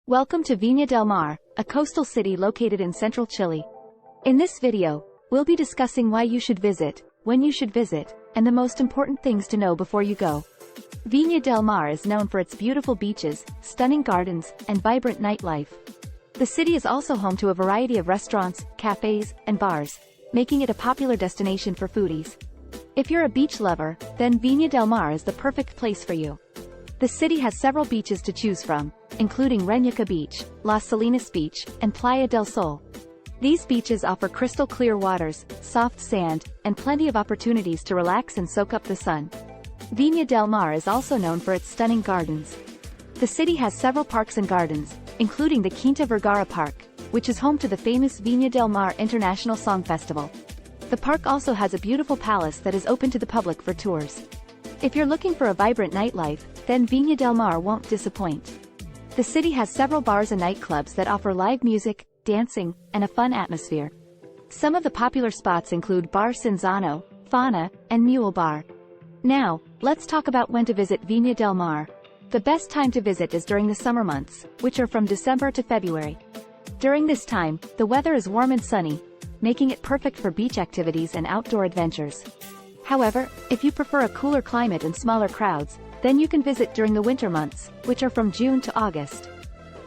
Welcome to Viña del Mar, a coastal city located in central Chile. In this video, we'll be discussing why you should visit, when you should visit, and the most important things to know before you go. Viña del Mar is known for its beautiful beaches, stunning gardens, and vibrant nightlife. The city is also home to a variety of restaurants, cafes, and bars, making it a popular destination for foodies. If you're a beach lover, then Viña del Mar is the perfect place for you. The city has several beaches to choose from, including Reñaca Beach, Las Salinas Beach, and Playa del Sol. These beaches offer crystal clear waters, soft sand, and plenty of opportunities to relax and soak up the sun. Viña del Mar is also known for its stunning gardens. The city has several parks and gardens, including the Quinta Vergara Park, which is home to the famous Viña del Mar International Song Festival. The park also has a beautiful palace that is open to the public for tours. If you're looking for a vibrant nightlife, then Viña del Mar won't disappoint. The city has several bars and nightclubs that offer live music, dancing, and a fun atmosphere. Some of the popular spots include Bar Cinzano, Fauna, and Mule Bar. Now, let's talk about when to visit Viña del Mar. The best time to visit is during the summer months, which are from December to February. During this time, the weather is warm and sunny, making it perfect for beach activities and outdoor adventures. However, if you prefer a cooler climate and smaller crowds, then you can visit during the winter months, which are from June to August.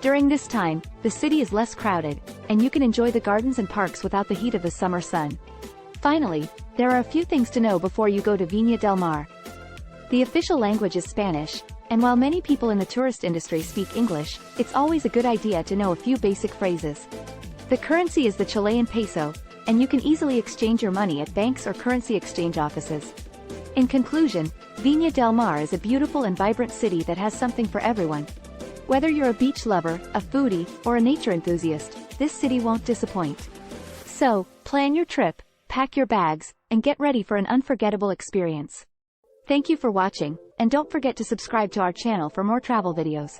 During this time, the city is less crowded, and you can enjoy the gardens and parks without the heat of the summer sun. Finally, there are a few things to know before you go to Viña del Mar. The official language is Spanish, and while many people in the tourist industry speak English, it's always a good idea to know a few basic phrases. The currency is the Chilean peso, and you can easily exchange your money at banks or currency exchange offices. In conclusion, Viña del Mar is a beautiful and vibrant city that has something for everyone. Whether you're a beach lover, a foodie, or a nature enthusiast, this city won't disappoint. So, plan your trip, pack your bags, and get ready for an unforgettable experience. Thank you for watching, and don't forget to subscribe to our channel for more travel videos.